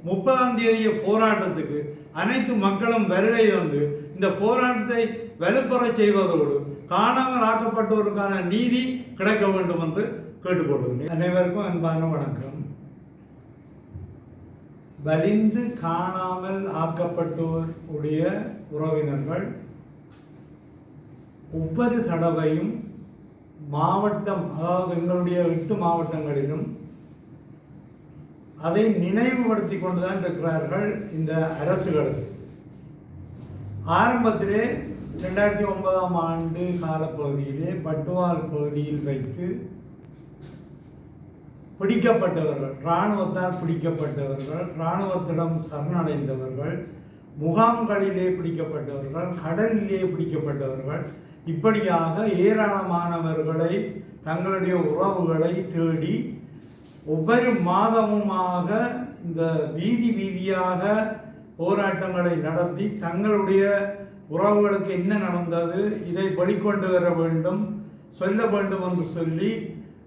30ஆம் தேதிய போராட்டத்துக்கு அனைத்து மக்களும் வருகை தந்து இந்த போராட்டத்தை வலுப்பெற செய்வதோடு காணாமல் ஆக்கப்பட்டோருக்கான நீதி கிடைக்க வேண்டும் என்று கேட்டுக்கொள்கிறேன். அனைவருக்கும் அன்பான வணக்கம். வலிந்து காணாமல் ஆக்கப்பட்டோருடைய உறவினர்கள் ஒவ்வொரு தடவையும் மாவட்டம், அதாவது எங்களுடைய 8 மாவட்டங்களிலும் அதை நினைவுபடுத்தி கொண்டுதான் இருக்கிறார்கள் இந்த அரசுகளுக்கு. ஆரம்பத்திலே 2009ஆம் ஆண்டு காலப்பகுதியிலே பட்டுவால் பகுதியில் வைத்து பிடிக்கப்பட்டவர்கள், இராணுவத்தால் பிடிக்கப்பட்டவர்கள், இராணுவத்திடம் சரணடைந்தவர்கள், முகாம்களிலே பிடிக்கப்பட்டவர்கள், கடலிலே பிடிக்கப்பட்டவர்கள், இப்படியாக ஏராளமானவர்களை தங்களுடைய உறவுகளை தேடி ஒவ்வொரு மாதமுமாக இந்த வீதியாக போராட்டங்களை நடத்தி தங்களுடைய உறவுகளுக்கு என்ன நடந்தது, இதை வெளிக்கொண்டு வர வேண்டும், சொல்ல வேண்டும் என்று சொல்லி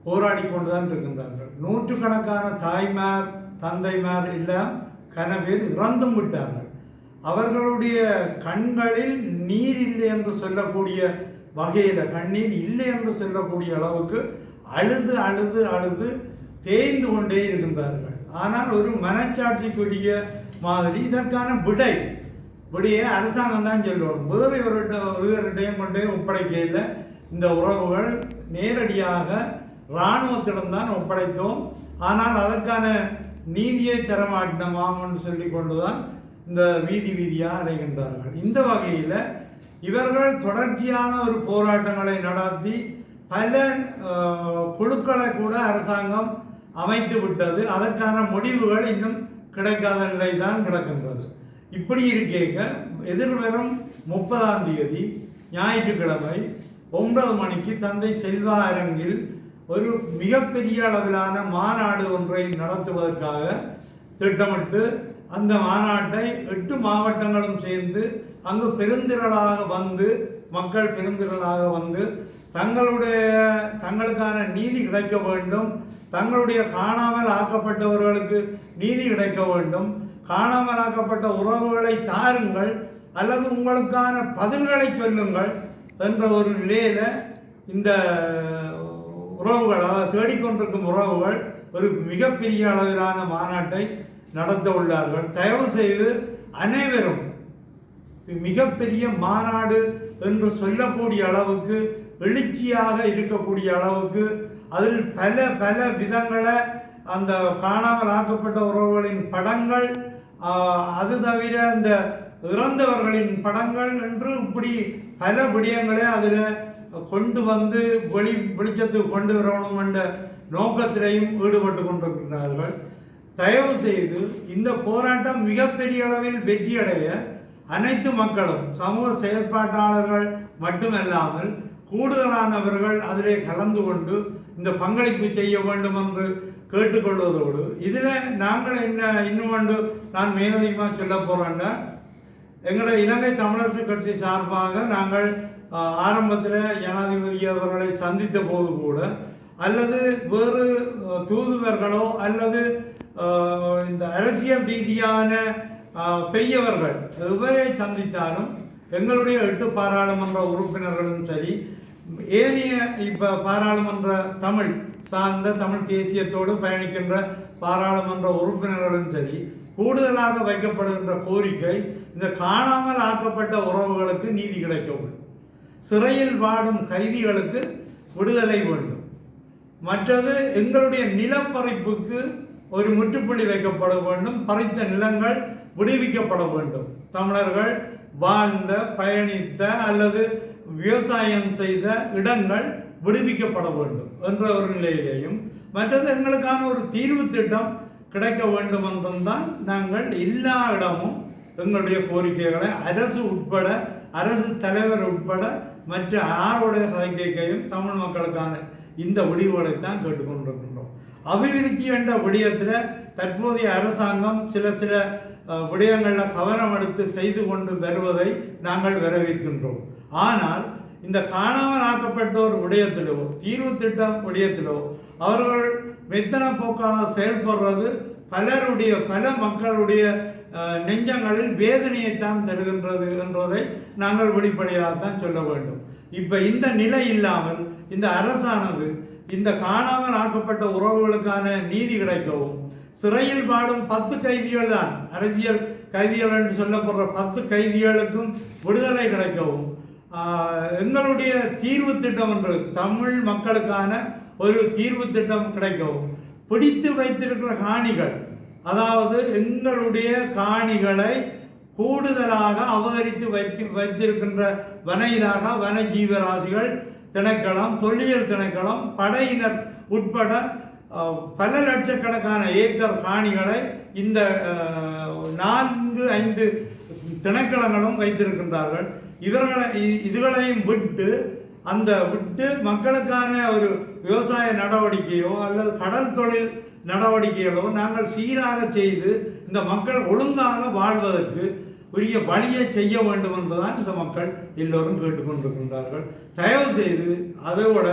போராடி கொண்டுதான் இருக்கின்றார்கள். நூற்றுக்கணக்கான தாய்மார் தந்தைமார் எல்லாம் கனவேல் இறந்தும் விட்டார்கள். அவர்களுடைய கண்களில் நீர் இல்லை என்று சொல்லக்கூடிய வகையில், கண்ணீர் இல்லை என்று சொல்லக்கூடிய அளவுக்கு அழுது அழுது அழுது தேய்ந்து கொண்டே இருக்கின்றார்கள். ஆனால் ஒரு மனச்சாட்சிக்குரிய மாதிரி இதற்கான விடையை அரசாங்கம் தான் சொல்லணும். வேறு ஒருவரிடையும் கொண்டே ஒப்படைக்கையில் இந்த உறவுகள் நேரடியாக இராணுவத்திடம்தான் ஒப்படைத்தோம். ஆனால் அதற்கான நீதியை தரமாட்டினோம் என்று சொல்லி கொண்டுதான் இந்த வீதியாக அலைகின்றார்கள். இந்த வகையில் இவர்கள் தொடர்ச்சியான ஒரு போராட்டங்களை நடத்தி பல குழுக்களை கூட அரசாங்கம் அமைத்து விட்டது. அதற்கான முடிவுகள் இன்னும் கிடைக்காத நிலை தான் கிடக்கின்றது. இப்படி இருக்க எதிர்வரும் 30ஆம் தேதி ஞாயிற்றுக்கிழமை 9 மணிக்கு தந்தை செல்வா அரங்கில் ஒரு மிகப்பெரிய அளவிலான மாநாடு ஒன்றை நடத்துவதற்காக திட்டமிட்டு அந்த மாநாட்டை 8 மாவட்டங்களும் சேர்ந்து அங்கு பெருந்திரளாக வந்து, மக்கள் பெருந்திரளாக வந்து தங்களுக்கான நீதி கிடைக்க வேண்டும், தங்களுடைய காணாமல் ஆக்கப்பட்டவர்களுக்கு நீதி கிடைக்க வேண்டும், காணாமல் ஆக்கப்பட்ட உறவுகளை தாருங்கள் அல்லது உங்களுக்கான பதில்களை சொல்லுங்கள் என்ற ஒரு நிலையில இந்த உறவுகள், அதாவது தேடிக்கொண்டிருக்கும் உறவுகள் ஒரு மிகப்பெரிய அளவிலான மாநாட்டை நடத்த உள்ளார்கள். தயவு செய்து அனைவரும் மிகப்பெரிய மாநாடு என்று சொல்லக்கூடிய அளவுக்கு, எழுச்சியாக இருக்கக்கூடிய அளவுக்கு, அதில் பல பல விதங்களை, அந்த காணாமல் ஆக்கப்பட்ட உறவுகளின் படங்கள், அது தவிர அந்த இறந்தவர்களின் படங்கள் என்று இப்படி பல விடயங்களை அதில் கொண்டு வந்து வெளிச்சத்துக்கு கொண்டு வரணும் என்ற நோக்கத்திலையும் ஈடுபட்டு கொண்டிருக்கிறார்கள். தயவு செய்து இந்த போராட்டம் மிகப்பெரிய அளவில் வெற்றியடைய அனைத்து மக்களும், சமூக செயற்பாட்டாளர்கள் மட்டுமல்லாமல் கூடுதலானவர்கள் அதிலே கலந்து கொண்டு இந்த பங்களிப்பு செய்ய வேண்டும் என்று கேட்டுக்கொள்வதோடு, இதில் நாங்கள் இன்னும் ஒன்று நான் மேலதிகமாக சொல்ல போகிறேன்னா, எங்களுடைய இலங்கை தமிழரசு கட்சி சார்பாக நாங்கள் ஆரம்பத்தில் ஜனாதிபதி அவர்களை சந்தித்த போது கூட, அல்லது வேறு தூதுவர்களோ அல்லது இந்த அரசியல் ரீதியான பெரியவர்கள் எவரை சந்தித்தாலும் எங்களுடைய 8 பாராளுமன்ற உறுப்பினர்களும் சரி, ஏனைய இப்போ பாராளுமன்ற தமிழ் சார்ந்த தமிழ் தேசியத்தோடு பயணிக்கின்ற பாராளுமன்ற உறுப்பினர்களும் சரி, கூடுதலாக வைக்கப்படுகின்ற கோரிக்கை இந்த காணாமல் ஆக்கப்பட்ட உறவுகளுக்கு நீதி கிடைக்க வேண்டும், சிறையில் வாடும் கைதிகளுக்கு விடுதலை வேண்டும், மற்றது எங்களுடைய நிலப்பறிப்புக்கு ஒரு முற்றுப்புள்ளி வைக்கப்பட வேண்டும், பறித்த நிலங்கள் விடுவிக்கப்பட வேண்டும், தமிழர்கள் வாழ்ந்த பயணித்த அல்லது விவசாயம் செய்த இடங்கள் விடுவிக்கப்பட வேண்டும் என்ற ஒரு நிலையிலேயும், மற்றது எங்களுக்கான ஒரு தீர்வு திட்டம் கிடைக்க வேண்டும் என்றுதான் நாங்கள் எல்லா இடமும் எங்களுடைய கோரிக்கைகளை அரசு உட்பட, அரசு தலைவர் உட்பட மற்ற யாருடைய சைக்கையும் தமிழ் மக்களுக்கான இந்த விடிவுகளைத்தான் கேட்டுக்கொண்டிருக்கின்றோம். அபிவிருத்தி என்ற விடயத்தில் தற்போதைய அரசாங்கம் சில விடயங்களில் கவனம் எடுத்து செய்து கொண்டு வருவதை நாங்கள் வரவேற்கின்றோம். ஆனால் இந்த காணாமல் ஆக்கப்பட்டோர் விடயத்திலோ, தீர்வு திட்டம் விடயத்திலோ அவர்கள் மெத்தன போக்காக செயல்படுறது பல மக்களுடைய நெஞ்சங்களில் வேதனையைத்தான் தருகின்றது என்பதை நாங்கள் வெளிப்படையாகத்தான் சொல்ல வேண்டும். இப்போ இந்த நிலை இல்லாமல் இந்த அரசானது இந்த காணாமல் ஆக்கப்பட்ட உறவுகளுக்கான நீதி கிடைக்கவும், சிறையில் வாடும் 10 கைதிகள் தான் அரசியல் கைதிகள் என்று சொல்லப்படுற 10 கைதிகளுக்கும் விடுதலை கிடைக்கவும், எங்களுடைய தீர்வு திட்டம் என்று தமிழ் மக்களுக்கான ஒரு தீர்வு திட்டம் கிடைக்கவும், பிடித்து வைத்திருக்கிற காணிகள், அதாவது எங்களுடைய காணிகளை கூடுதலாக அபகரித்து வைத்திருக்கின்ற வன வனஜீவராசிகள் திணைக்களம், தொல்லியல் திணைக்களம், படையினர் உட்பட பல லட்சக்கணக்கான ஏக்கர் காணிகளை இந்த 4-5 திணைக்களங்களும் வைத்திருக்கின்றார்கள். இதுகளையும் விட்டு மக்களுக்கான ஒரு விவசாய நடவடிக்கையோ அல்லது கடல் தொழில் நடவடிக்கைகளோ நாங்கள் சீராக செய்து இந்த மக்கள் ஒழுங்காக வாழ்வதற்கு உரிய வழியை செய்ய வேண்டும் என்பதுதான் இந்த மக்கள் எல்லோரும் கேட்டுக்கொண்டிருக்கின்றார்கள். தயவு செய்து அதோட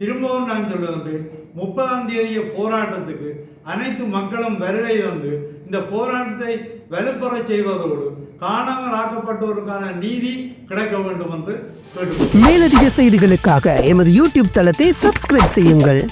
திரும்பவும் நான் சொல்லுகின்றேன், 30ஆம் தேதிய போராட்டத்துக்கு அனைத்து மக்களும் வருகை தந்து இந்த போராட்டத்தை வலுப்பெற செய்வதோடு காணாமல் ஆக்கப்பட்டோருக்கான நீதி கிடைக்க வேண்டும் என்று கேட்டுக்கொள்கிறேன். மேலதிக செய்திகளுக்காக எமது யூடியூப் தளத்தை சப்ஸ்கிரைப் செய்யுங்கள்.